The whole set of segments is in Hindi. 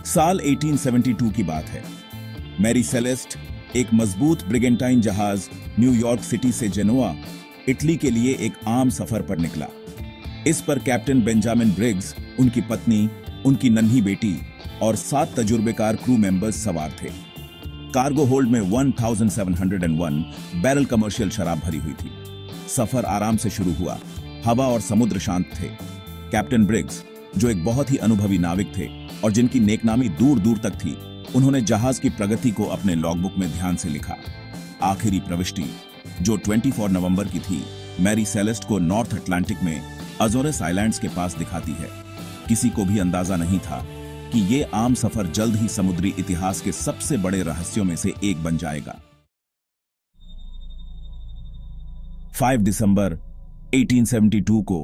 साल 1872 की बात है। मैरी सेलेस्ट एक मजबूत ब्रिगेंटाइन जहाज न्यूयॉर्क सिटी से जेनोआ, इटली के लिए एक आम सफर पर निकला। इस पर कैप्टन बेंजामिन ब्रिग्स, उनकी पत्नी, उनकी नन्ही बेटी और 7 तजुर्बेकार क्रू मेंबर्स सवार थे। कार्गो होल्ड में 1701 बैरल कमर्शियल शराब भरी हुई थी। सफर आराम से शुरू हुआ। हवा और समुद्र शांत थे। कैप्टन ब्रिग्स, जो एक बहुत ही अनुभवी नाविक थे और जिनकी नेकनामी दूर दूर तक थी, उन्होंने जहाज की प्रगति को अपने लॉगबुक में ध्यान से लिखा। आखिरी प्रविष्टि, जो 24 नवंबर की थी, मैरी सेलेस्ट को नॉर्थ अटलांटिक में अजोरेस आइलैंड्स के पास दिखाती है। किसी को भी अंदाजा नहीं था कि ये आम सफर जल्द ही समुद्री इतिहास के सबसे बड़े रहस्यों में से एक बन जाएगा। 5 दिसंबर 1872 को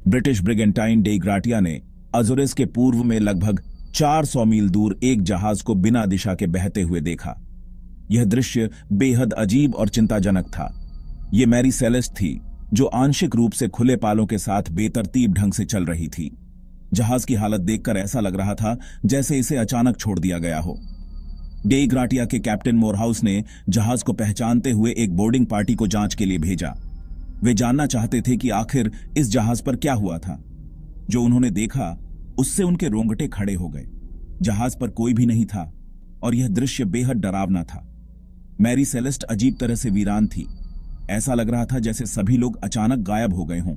ब्रिटिश ब्रिगेंटाइन डे ग्राटिया ने अजोरेस के पूर्व में लगभग 400 मील दूर एक जहाज को बिना दिशा के बहते हुए देखा। यह दृश्य बेहद अजीब और चिंताजनक था। यह मैरी सेलेस्ट थी, जो आंशिक रूप से खुले पालों के साथ बेतरतीब ढंग से चल रही थी। जहाज की हालत देखकर ऐसा लग रहा था जैसे इसे अचानक छोड़ दिया गया हो। डे ग्राटिया के कैप्टन मोरहाउस ने जहाज को पहचानते हुए एक बोर्डिंग पार्टी को जांच के लिए भेजा। वे जानना चाहते थे कि आखिर इस जहाज पर क्या हुआ था। जो उन्होंने देखा, उससे उनके रोंगटे खड़े हो गए। जहाज पर कोई भी नहीं था और यह दृश्य बेहद डरावना था। मैरी सेलेस्ट अजीब तरह से वीरान थी। ऐसा लग रहा था जैसे सभी लोग अचानक गायब हो गए हों।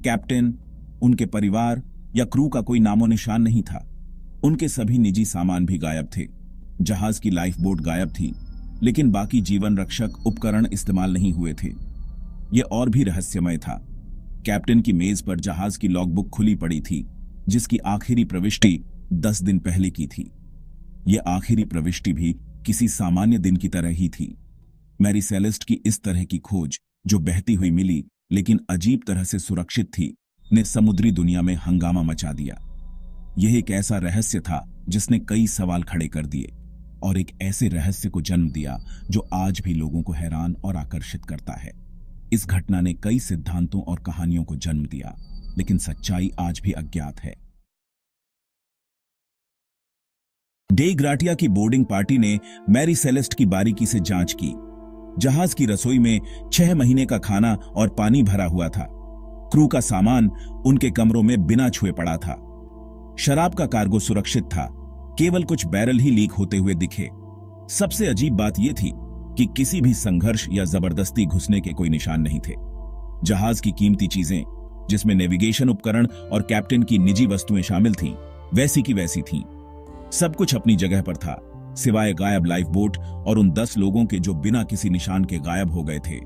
कैप्टन, उनके परिवार या क्रू का कोई नामो निशान नहीं था। उनके सभी निजी सामान भी गायब थे। जहाज की लाइफ बोट गायब थी, लेकिन बाकी जीवन रक्षक उपकरण इस्तेमाल नहीं हुए थे। यह और भी रहस्यमय था। कैप्टन की मेज पर जहाज की लॉगबुक खुली पड़ी थी, जिसकी आखिरी प्रविष्टि 10 दिन पहले की थी। यह आखिरी प्रविष्टि भी किसी सामान्य दिन की तरह ही थी। मैरी सेलेस्ट की इस तरह की खोज, जो बहती हुई मिली लेकिन अजीब तरह से सुरक्षित थी, ने समुद्री दुनिया में हंगामा मचा दिया। यह एक ऐसा रहस्य था जिसने कई सवाल खड़े कर दिए और एक ऐसे रहस्य को जन्म दिया जो आज भी लोगों को हैरान और आकर्षित करता है। इस घटना ने कई सिद्धांतों और कहानियों को जन्म दिया, लेकिन सच्चाई आज भी अज्ञात है। डे ग्राटिया की बोर्डिंग पार्टी ने मैरी सेलेस्ट की बारीकी से जांच की। जहाज की रसोई में 6 महीने का खाना और पानी भरा हुआ था। क्रू का सामान उनके कमरों में बिना छुए पड़ा था। शराब का कार्गो सुरक्षित था। केवल कुछ बैरल ही लीक होते हुए दिखे। सबसे अजीब बात यह थी कि किसी भी संघर्ष या जबरदस्ती घुसने के कोई निशान नहीं थे। जहाज की कीमती चीजें, जिसमें नेविगेशन उपकरण और कैप्टन की निजी वस्तुएं शामिल थीं, वैसी की वैसी थीं। सब कुछ अपनी जगह पर था, सिवाय गायब लाइफ बोट और उन 10 लोगों के जो बिना किसी निशान के गायब हो गए थे।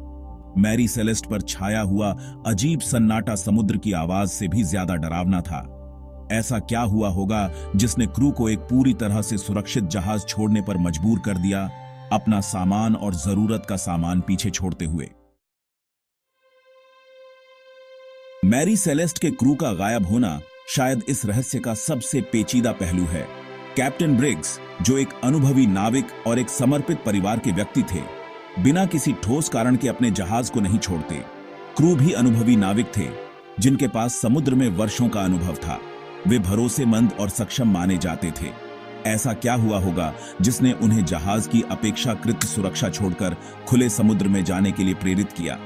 मैरी सेलेस्ट पर छाया हुआ अजीब सन्नाटा समुद्र की आवाज से भी ज्यादा डरावना था। ऐसा क्या हुआ होगा जिसने क्रू को एक पूरी तरह से सुरक्षित जहाज छोड़ने पर मजबूर कर दिया, अपना सामान और जरूरत का सामान पीछे छोड़ते हुए। मैरी सेलेस्ट के क्रू का गायब होना शायद इस रहस्य का सबसे पेचीदा पहलू है। कैप्टन ब्रिग्स, जो एक अनुभवी नाविक और एक समर्पित परिवार के व्यक्ति थे, बिना किसी ठोस कारण के अपने जहाज को नहीं छोड़ते। क्रू भी अनुभवी नाविक थे, जिनके पास समुद्र में वर्षों का अनुभव था। वे भरोसेमंद और सक्षम माने जाते थे। ऐसा क्या हुआ होगा जिसने उन्हें जहाज की अपेक्षाकृत सुरक्षा छोड़कर खुले समुद्र में जाने के लिए प्रेरित किया?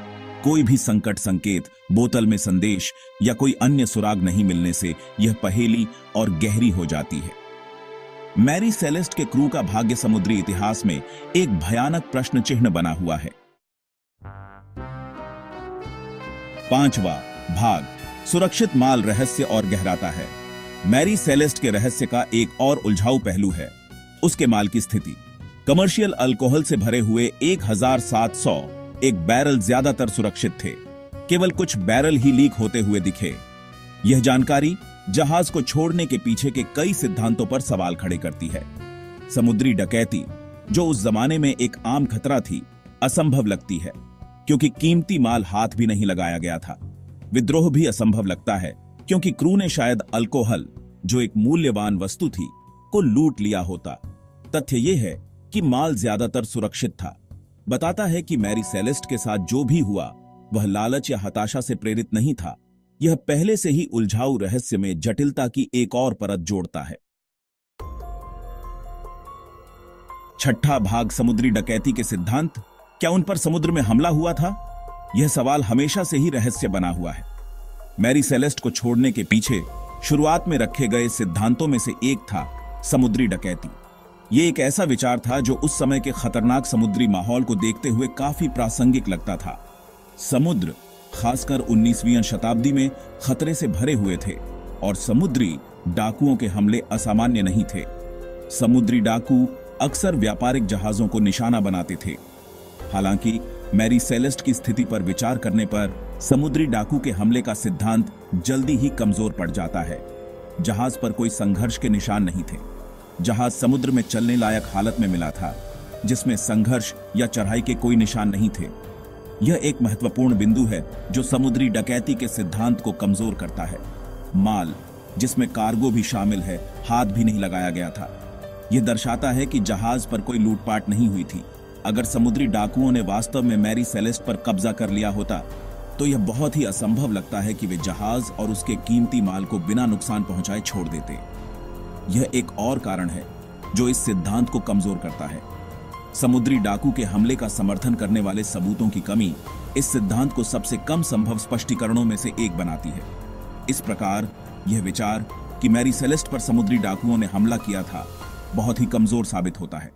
कोई भी संकट संकेत, बोतल में संदेश या कोई अन्य सुराग नहीं मिलने से यह पहेली और गहरी हो जाती है। मैरी सेलेस्ट के क्रू का भाग्य समुद्री इतिहास में एक भयानक प्रश्न चिन्ह बना हुआ है। 5वां भाग, सुरक्षित माल रहस्य और गहराता है। मैरी सेलेस्ट के रहस्य का एक और उलझाऊ पहलू है उसके माल की स्थिति। कमर्शियल अल्कोहल से भरे हुए 1700 एक बैरल ज्यादातर सुरक्षित थे। केवल कुछ बैरल ही लीक होते हुए दिखे। यह जानकारी जहाज को छोड़ने के पीछे के कई सिद्धांतों पर सवाल खड़े करती है। समुद्री डकैती, जो उस जमाने में एक आम खतरा थी, असंभव लगती है क्योंकि कीमती माल हाथ भी नहीं लगाया गया था। विद्रोह भी असंभव लगता है क्योंकि क्रू ने शायद अल्कोहल, जो एक मूल्यवान वस्तु थी, को लूट लिया होता। तथ्य यह है कि माल ज्यादातर सुरक्षित था। बताता है कि मैरी सेलेस्ट के साथ जो भी हुआ वह लालच या हताशा से प्रेरित नहीं था। यह पहले से ही उलझाऊ रहस्य में जटिलता की एक और परत जोड़ता है। छठा भाग समुद्री डकैती के सिद्धांत, क्या उन पर समुद्र में हमला हुआ था? यह सवाल हमेशा से ही रहस्य बना हुआ है। मैरी सेलेस्ट को छोड़ने के पीछे शुरुआत में रखे गए सिद्धांतों में से एक था समुद्री डकैती। यह एक ऐसा विचार था जो उस समय के खतरनाक समुद्री माहौल को देखते हुए काफी प्रासंगिक लगता था। समुद्र, खासकर 19वीं शताब्दी में, खतरे से भरे हुए थे और समुद्री डाकुओं के हमले असामान्य नहीं थे। समुद्री डाकू अक्सर व्यापारिक जहाजों को निशाना बनाते थे। हालांकि मैरी सेलेस्ट की स्थिति पर विचार करने पर समुद्री डाकू के हमले का सिद्धांत जल्दी ही कमजोर पड़ जाता है। जहाज पर कोई संघर्ष के निशान नहीं थे। जहाज समुद्र में चलने लायक हालत में मिला था, जिसमें संघर्ष या चढ़ाई के कोई निशान नहीं थे। यह एक महत्वपूर्ण बिंदु है जो समुद्री डकैती के सिद्धांत को कमजोर करता है। माल, जिसमें कार्गो भी शामिल है, हाथ भी नहीं लगाया गया था। यह दर्शाता है कि जहाज पर कोई लूटपाट नहीं हुई थी। अगर समुद्री डाकुओं ने वास्तव में मैरी सेलेस्ट पर कब्जा कर लिया होता तो यह बहुत ही असंभव लगता है कि वे जहाज और उसके कीमती माल को बिना नुकसान पहुंचाए छोड़ देते। यह एक और कारण है जो इस सिद्धांत को कमजोर करता है। समुद्री डाकू के हमले का समर्थन करने वाले सबूतों की कमी इस सिद्धांत को सबसे कम संभव स्पष्टीकरणों में से एक बनाती है। इस प्रकार यह विचार कि मैरी सेलेस्ट पर समुद्री डाकुओं ने हमला किया था बहुत ही कमजोर साबित होता है।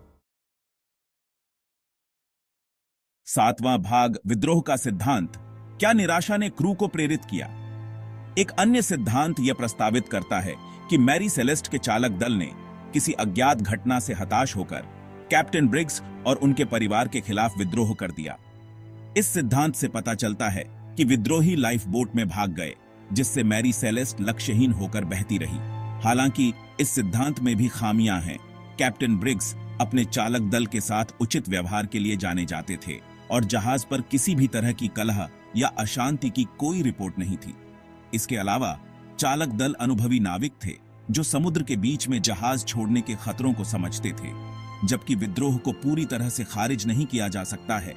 सातवां भाग विद्रोह का सिद्धांत, क्या निराशा ने क्रू को प्रेरित किया? एक अन्य सिद्धांत यह प्रस्तावित करता है कि मैरी सेलेस्ट के चालक दल ने किसी अज्ञात घटना से हताश होकर कैप्टन ब्रिग्स और उनके परिवार के खिलाफ विद्रोह कर दिया। इस सिद्धांत से पता चलता है कि विद्रोही लाइफ बोट में भाग गए, जिससे मैरी सेलेस्ट लक्ष्यहीन होकर बहती रही। हालांकि इस सिद्धांत में भी खामियां हैं। कैप्टन ब्रिग्स अपने चालक दल के साथ उचित व्यवहार के लिए जाने जाते थे और जहाज पर किसी भी तरह की कलह या अशांति की कोई रिपोर्ट नहीं थी। इसके अलावा चालक दल अनुभवी नाविक थे जो समुद्र के बीच में जहाज छोड़ने के खतरों को समझते थे। जबकि विद्रोह को पूरी तरह से खारिज नहीं किया जा सकता है,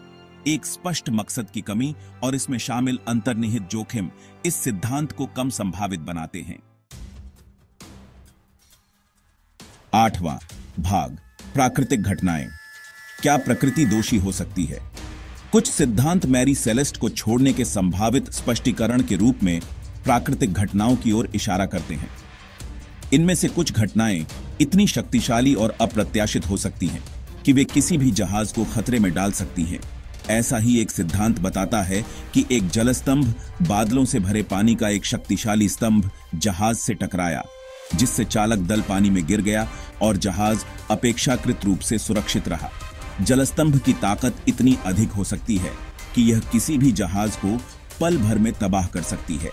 एक स्पष्ट मकसद की कमी और इसमें शामिल अंतर्निहित जोखिम इस सिद्धांत को कम संभावित बनाते हैं। आठवां भाग प्राकृतिक घटनाएं, क्या प्रकृति दोषी हो सकती है? कुछ सिद्धांत मैरी सेलेस्ट को छोड़ने के संभावित स्पष्टीकरण के रूप में प्राकृतिक घटनाओं की ओर इशारा करते हैं। इनमें से कुछ घटनाएं इतनी शक्तिशाली और अप्रत्याशित हो सकती हैं कि वे किसी भी जहाज को खतरे में डाल सकती हैं। ऐसा ही एक सिद्धांत बताता है कि एक जलस्तंभ बादलों से भरे पानी का एक शक्तिशाली स्तंभ जहाज से टकराया, जिससे चालक दल पानी में गिर गया और जहाज अपेक्षाकृत रूप से सुरक्षित रहा। जलस्तंभ की ताकत इतनी अधिक हो सकती है कि यह किसी भी जहाज को पल भर में तबाह कर सकती है।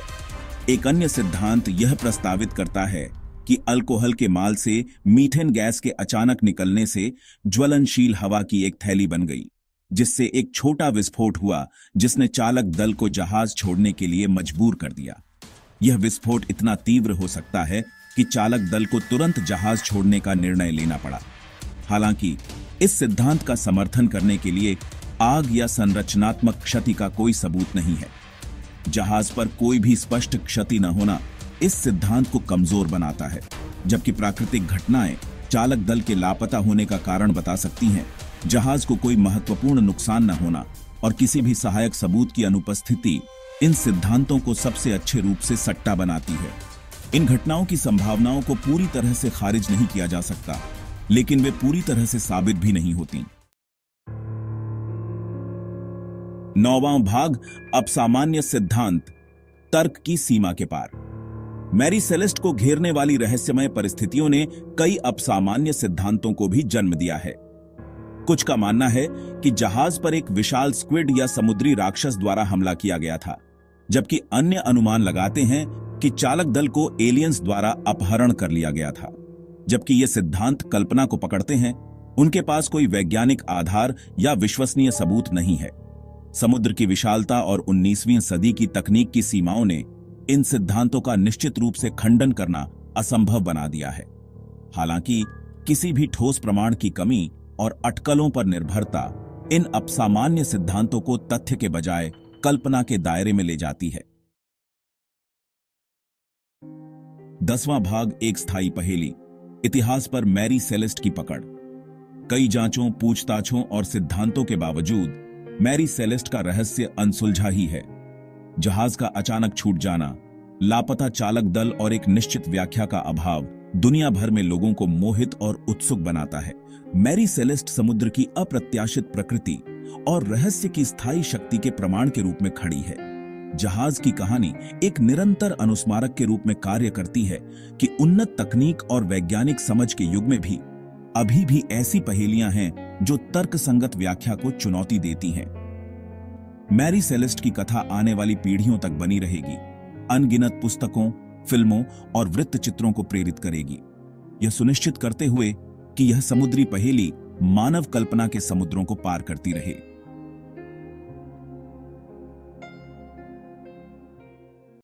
एक अन्य सिद्धांत यह प्रस्तावित करता है कि अल्कोहल के माल से मीथेन गैस के अचानक निकलने से ज्वलनशील हवा की एक थैली बन गई, जिससे एक छोटा विस्फोट हुआ जिसने चालक दल को जहाज छोड़ने के लिए मजबूर कर दिया। यह विस्फोट इतना तीव्र हो सकता है कि चालक दल को तुरंत जहाज छोड़ने का निर्णय लेना पड़ा। हालांकि इस सिद्धांत का समर्थन करने के लिए आग या संरचनात्मक क्षति का कोई सबूत नहीं है। जहाज पर कोई भी स्पष्ट क्षति न होना इस सिद्धांत को कमजोर बनाता है, जबकि प्राकृतिक घटनाएं चालक दल के लापता होने का कारण बता सकती हैं। जहाज को कोई महत्वपूर्ण नुकसान न होना और किसी भी सहायक सबूत की अनुपस्थिति इन सिद्धांतों को सबसे अच्छे रूप से सट्टा बनाती है। इन घटनाओं की संभावनाओं को पूरी तरह से खारिज नहीं किया जा सकता, लेकिन वे पूरी तरह से साबित भी नहीं होती। नौवां भाग अपसामान्य सिद्धांत, तर्क की सीमा के पार। मैरी सेलेस्ट को घेरने वाली रहस्यमय परिस्थितियों ने कई अपसामान्य सिद्धांतों को भी जन्म दिया है। कुछ का मानना है कि जहाज पर एक विशाल स्क्विड या समुद्री राक्षस द्वारा हमला किया गया था, जबकि अन्य अनुमान लगाते हैं कि चालक दल को एलियंस द्वारा अपहरण कर लिया गया था। जबकि ये सिद्धांत कल्पना को पकड़ते हैं, उनके पास कोई वैज्ञानिक आधार या विश्वसनीय सबूत नहीं है। समुद्र की विशालता और 19वीं सदी की तकनीक की सीमाओं ने इन सिद्धांतों का निश्चित रूप से खंडन करना असंभव बना दिया है। हालांकि किसी भी ठोस प्रमाण की कमी और अटकलों पर निर्भरता इन अपसामान्य सिद्धांतों को तथ्य के बजाय कल्पना के दायरे में ले जाती है। 10वां भाग एक स्थायी पहेली, इतिहास पर मैरी सेलेस्ट की पकड़। कई जांचों, पूछताछों और सिद्धांतों के बावजूद मैरी सेलेस्ट का रहस्य अनसुलझा ही है। जहाज का अचानक छूट जाना, लापता चालक दल और एक निश्चित व्याख्या का अभाव दुनिया भर में लोगों को मोहित और उत्सुक बनाता है। मैरी सेलेस्ट समुद्र की अप्रत्याशित प्रकृति और रहस्य की स्थायी शक्ति के प्रमाण के रूप में खड़ी है। जहाज की कहानी एक निरंतर अनुस्मारक के रूप में कार्य करती है कि उन्नत तकनीक और वैज्ञानिक समझ के युग में भी अभी भी ऐसी पहेलियां हैं जो तर्कसंगत व्याख्या को चुनौती देती हैं। मैरी सेलेस्ट की कथा आने वाली पीढ़ियों तक बनी रहेगी, अनगिनत पुस्तकों, फिल्मों और वृत्तचित्रों को प्रेरित करेगी, यह सुनिश्चित करते हुए कि यह समुद्री पहेली मानव कल्पना के समुद्रों को पार करती रहे।